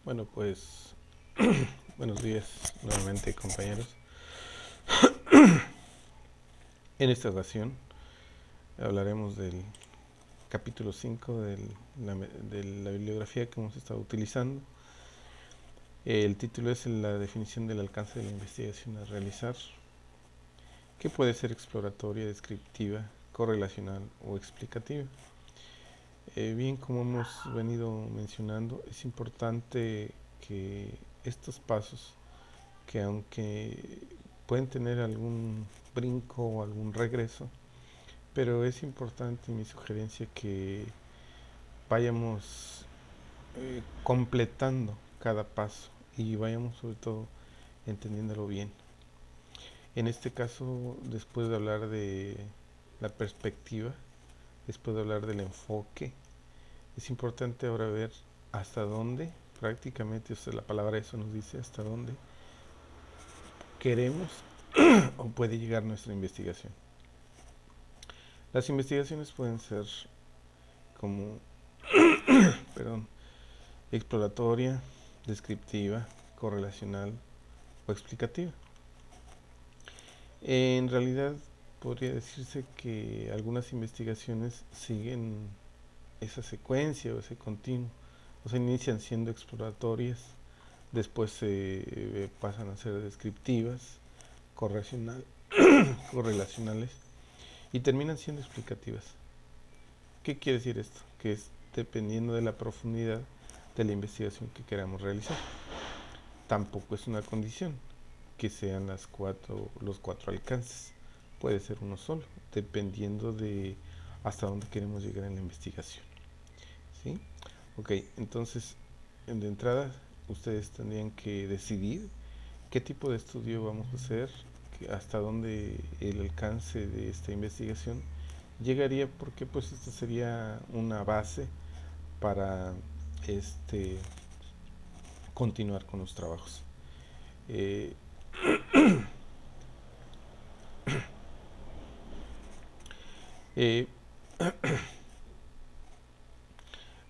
Bueno, pues buenos días nuevamente, compañeros. En esta ocasión hablaremos del capítulo 5 de la bibliografía que hemos estado utilizando. El título es la definición del alcance de la investigación a realizar, que puede ser exploratoria, descriptiva, correlacional o explicativa. Bien, como hemos venido mencionando, es importante que estos pasos, que aunque pueden tener algún brinco o algún regreso, pero es importante mi sugerencia que vayamos completando cada paso y vayamos sobre todo entendiéndolo bien. En este caso, después de hablar de la perspectiva, después de hablar del enfoque, es importante ahora ver hasta dónde, prácticamente, o sea, la palabra eso nos dice hasta dónde queremos o puede llegar nuestra investigación. Las investigaciones pueden ser como, perdón, exploratoria, descriptiva, correlacional o explicativa. En realidad podría decirse que algunas investigaciones siguen esa secuencia o ese continuo, o sea, inician siendo exploratorias, después se pasan a ser descriptivas, correlacional, correlacionales y terminan siendo explicativas. ¿Qué quiere decir esto? Que es dependiendo de la profundidad de la investigación que queramos realizar. Tampoco es una condición que sean los cuatro alcances. Puede ser uno solo, dependiendo de hasta dónde queremos llegar en la investigación. ¿Sí? Ok, entonces, de entrada, ustedes tendrían que decidir qué tipo de estudio vamos a hacer, hasta dónde el alcance de esta investigación llegaría, porque pues esta sería una base para este continuar con los trabajos. Eh, eh,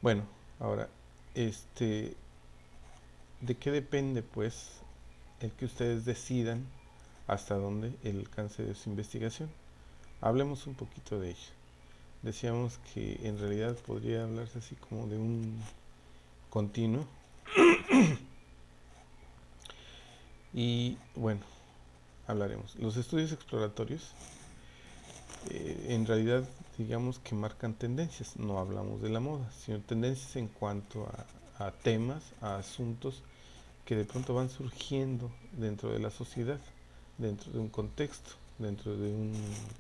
bueno, ahora, ¿de qué depende pues el que ustedes decidan hasta dónde el alcance de su investigación? Hablemos un poquito de ello. Decíamos que en realidad podría hablarse así como de un continuo. Y bueno, hablaremos. Los estudios exploratorios en realidad digamos que marcan tendencias. No hablamos de la moda, sino tendencias en cuanto a temas, a asuntos que de pronto van surgiendo dentro de la sociedad, dentro de un contexto, dentro de un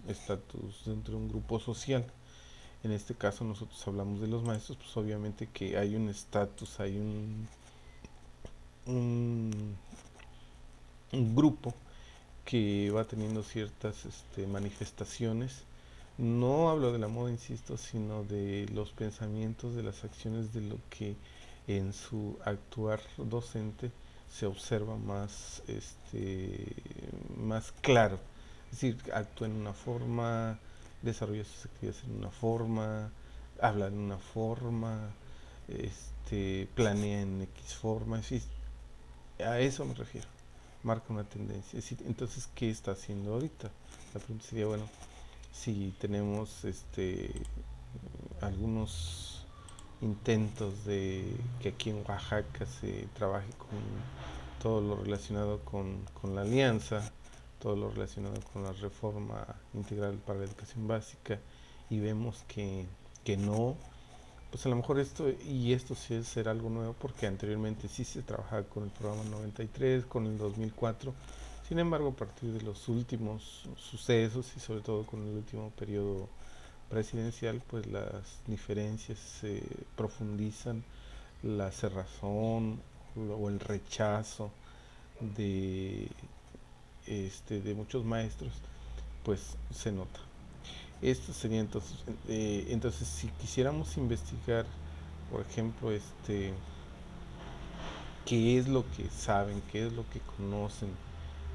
estatus, dentro de un grupo social. En este caso nosotros hablamos de los maestros, pues obviamente que hay un estatus, hay un, un grupo que va teniendo ciertas manifestaciones. No hablo de la moda, insisto, sino de los pensamientos, de las acciones, de lo que en su actuar docente se observa más, más claro. Es decir, actúa en una forma, desarrolla sus actividades en una forma, habla en una forma, planea en X forma, es decir, a eso me refiero, marca una tendencia. Es decir, entonces, ¿qué está haciendo ahorita? La pregunta sería, bueno, si tenemos algunos intentos de que aquí en Oaxaca se trabaje con todo lo relacionado con la alianza, todo lo relacionado con la reforma integral para la educación básica, y vemos que no, pues a lo mejor esto sí es ser algo nuevo, porque anteriormente sí se trabajaba con el programa 93, con el 2004. Sin embargo, a partir de los últimos sucesos y sobre todo con el último periodo presidencial, pues las diferencias se profundizan, la cerrazón o el rechazo de, de muchos maestros, pues se nota. Esto sería entonces si quisiéramos investigar, por ejemplo, qué es lo que saben, qué es lo que conocen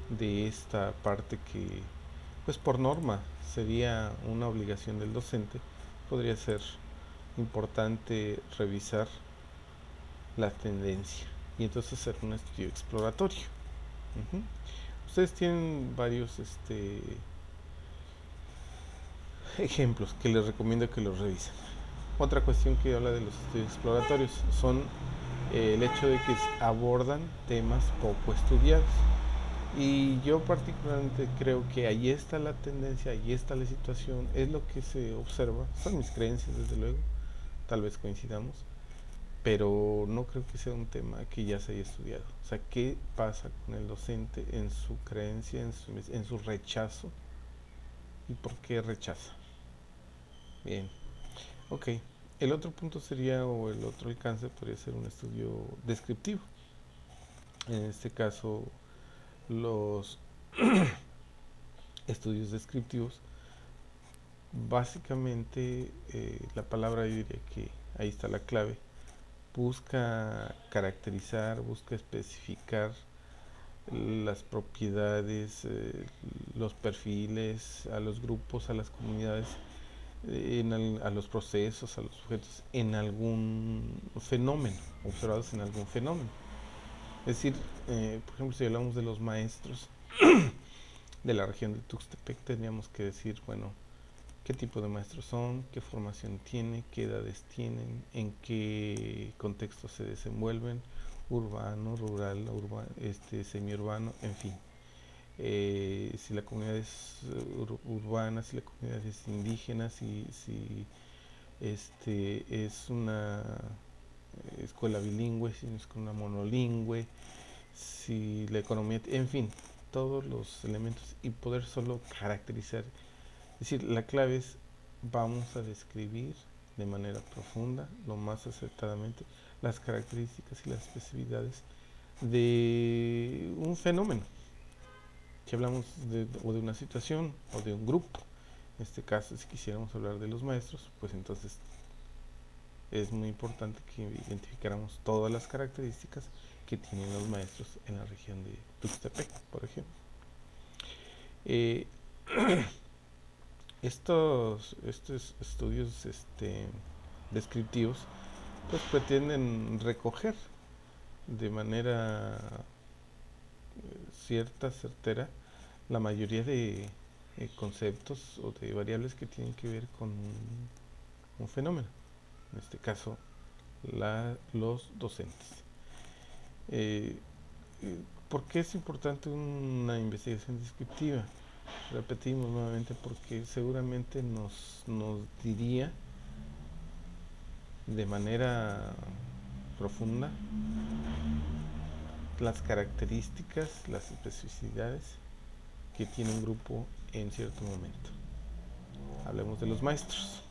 de esta parte que, pues por norma, sería una obligación del docente, podría ser importante revisar la tendencia. y entonces hacer un estudio exploratorio. Ujú. Ustedes tienen varios ejemplos que les recomiendo que los revisen. Otra cuestión que habla de los estudios exploratorios son el hecho de que abordan temas poco estudiados. Y yo particularmente creo que ahí está la tendencia, ahí está la situación, es lo que se observa, son mis creencias desde luego, tal vez coincidamos, pero no creo que sea un tema que ya se haya estudiado. O sea, ¿qué pasa con el docente en su creencia, en su rechazo y por qué rechaza? Bien, ok. El otro punto sería, o el otro alcance podría ser un estudio descriptivo. En este caso, los estudios descriptivos, básicamente la palabra, yo diría que ahí está la clave, busca caracterizar, busca especificar las propiedades, los perfiles, a los grupos, a las comunidades, a los procesos, a los sujetos, en algún fenómeno, observados en algún fenómeno. Es decir, por ejemplo, si hablamos de los maestros de la región de Tuxtepec, tendríamos que decir, bueno, qué tipo de maestros son, qué formación tienen, qué edades tienen, en qué contexto se desenvuelven, urbano, rural, semiurbano, en fin. Si la comunidad es urbana, si la comunidad es indígena, si es una escuela bilingüe, si no es una monolingüe, si la economía, en fin, todos los elementos y poder solo caracterizar. Es decir, la clave es vamos a describir de manera profunda, lo más acertadamente, las características y las especificidades de un fenómeno. Si hablamos o de una situación o de un grupo, en este caso si quisiéramos hablar de los maestros, pues entonces es muy importante que identificáramos todas las características que tienen los maestros en la región de Tuxtepec, por ejemplo. Eh, estos estudios descriptivos pues pretenden recoger de manera cierta, certera, la mayoría de conceptos o de variables que tienen que ver con un fenómeno, en este caso los docentes. Eh, ¿Por qué es importante una investigación descriptiva? Repetimos nuevamente porque seguramente nos diría de manera profunda las características, las especificidades que tiene un grupo en cierto momento. Hablemos de los maestros.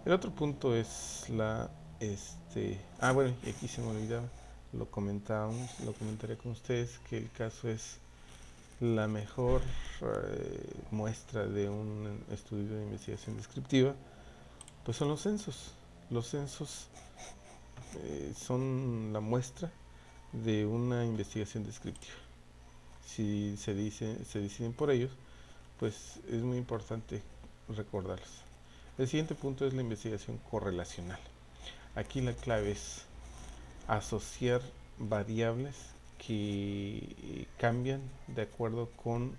El otro punto es bueno, y aquí se me olvidaba, lo comentábamos, lo comentaré con ustedes, que el caso es la mejor muestra de un estudio de investigación descriptiva, pues son los censos. Los censos son la muestra de una investigación descriptiva. Si se deciden por ellos, pues es muy importante recordarlos. El siguiente punto es la investigación correlacional. Aquí la clave es asociar variables que cambian de acuerdo con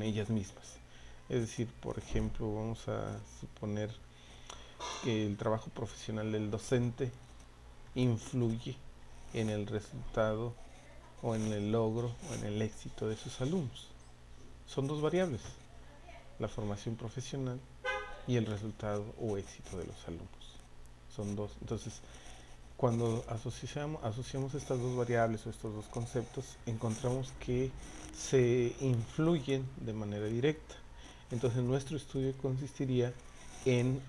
ellas mismas. Es decir, por ejemplo, vamos a suponer que el trabajo profesional del docente influye en el resultado o en el logro o en el éxito de sus alumnos. Son dos variables, la formación profesional y el resultado o éxito de los alumnos. Son dos. Entonces, cuando asociamos estas dos variables o estos dos conceptos, encontramos que se influyen de manera directa. Entonces, nuestro estudio consistiría en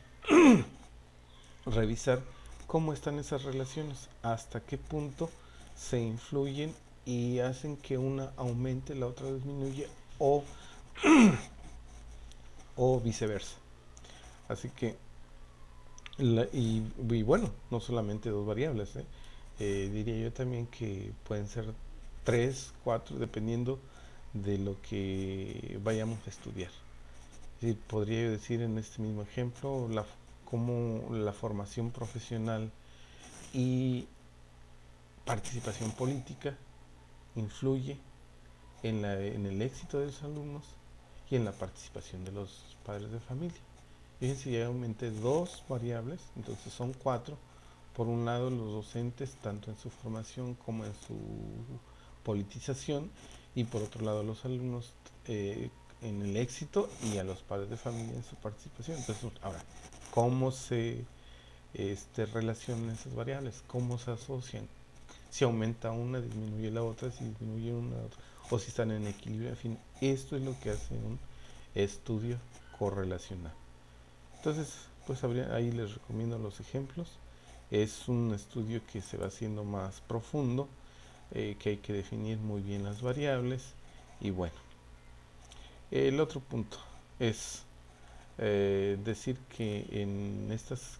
revisar cómo están esas relaciones, hasta qué punto se influyen y hacen que una aumente, la otra disminuya o, o viceversa. Así que, y bueno, no solamente dos variables, diría yo también que pueden ser tres, cuatro, dependiendo de lo que vayamos a estudiar. Es decir, podría yo decir en este mismo ejemplo cómo la formación profesional y participación política influye en el éxito de los alumnos y en la participación de los padres de familia. Fíjense, ya aumenté dos variables, entonces son cuatro. Por un lado, los docentes, tanto en su formación como en su politización, y por otro lado, los alumnos en el éxito, y a los padres de familia en su participación. Entonces, ahora, ¿cómo se relacionan esas variables? ¿Cómo se asocian? Si aumenta una, disminuye la otra; si disminuye una, otra, o si están en equilibrio. En fin, esto es lo que hace un estudio correlacional. Entonces, pues ahí les recomiendo los ejemplos. Es un estudio que se va haciendo más profundo, que hay que definir muy bien las variables. Y bueno, el otro punto es decir que en estas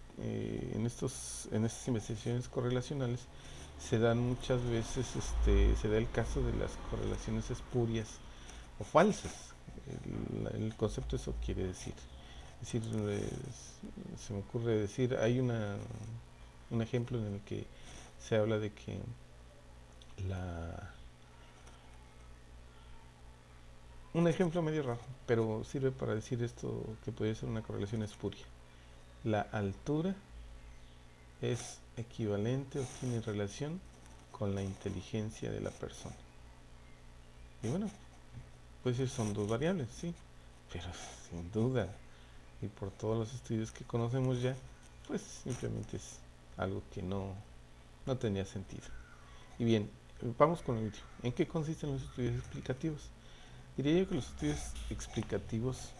investigaciones correlacionales se dan muchas veces, se da el caso de las correlaciones espurias o falsas. El concepto eso quiere decir. Es decir, se me ocurre decir, hay un ejemplo en el que se habla de que la... Un ejemplo medio raro, pero sirve para decir esto, que puede ser una correlación espuria. La altura es equivalente o tiene relación con la inteligencia de la persona. Y bueno, pues son dos variables, sí, pero sin duda, y por todos los estudios que conocemos ya, pues simplemente es algo que no tenía sentido. Y bien, vamos con el último. ¿En qué consisten los estudios explicativos? Diría yo que los estudios explicativos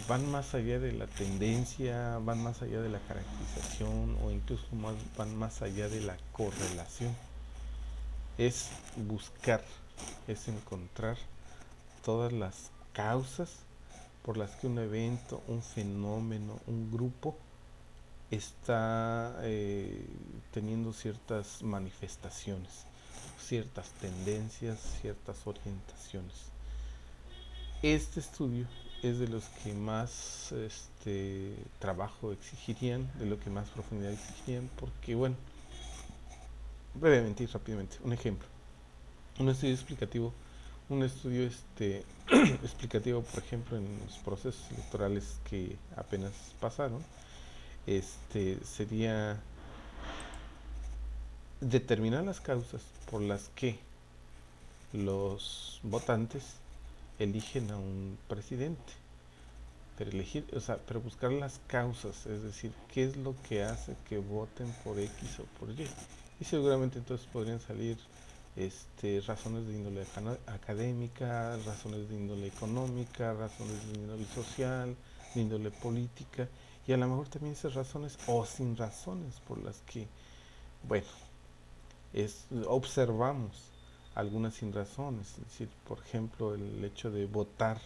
van más allá de la tendencia, van más allá de la caracterización, o incluso van más allá de la correlación. Es buscar, es encontrar todas las causas por las que un evento, un fenómeno, un grupo está teniendo ciertas manifestaciones, ciertas tendencias, ciertas orientaciones. Este estudio es de los que más trabajo exigirían, de lo que más profundidad exigirían, porque bueno, brevemente y rápidamente, un ejemplo. Un estudio explicativo, un estudio explicativo, por ejemplo, en los procesos electorales que apenas pasaron, sería determinar las causas por las que los votantes eligen a un presidente. Pero buscar las causas, es decir, qué es lo que hace que voten por X o por Y. Y seguramente entonces podrían salir razones de índole académica, razones de índole económica, razones de índole social, de índole política, y a lo mejor también esas razones o sin razones por las que, bueno, observamos algunas sin razones. Es decir, por ejemplo, el hecho de votar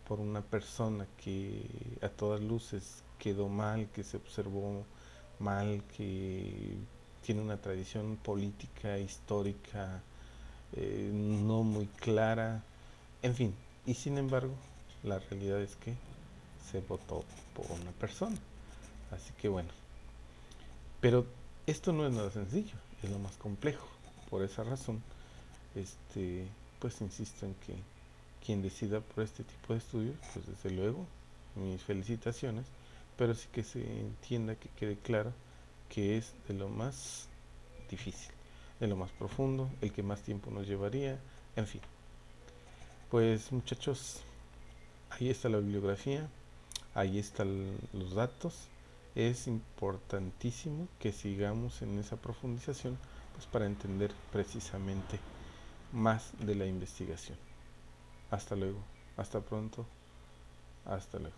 por una persona que a todas luces quedó mal, que se observó mal, que tiene una tradición política, histórica no muy clara, en fin. Y sin embargo, la realidad es que se votó por una persona. Así que bueno, pero esto no es nada sencillo, es lo más complejo. Por esa razón, pues insisto en que quien decida por este tipo de estudios, pues desde luego, mis felicitaciones, pero sí que se entienda, que quede claro que es de lo más difícil, de lo más profundo, el que más tiempo nos llevaría, en fin. Pues muchachos, ahí está la bibliografía, ahí están los datos. Es importantísimo que sigamos en esa profundización, pues para entender precisamente más de la investigación. Hasta luego, hasta pronto, hasta luego.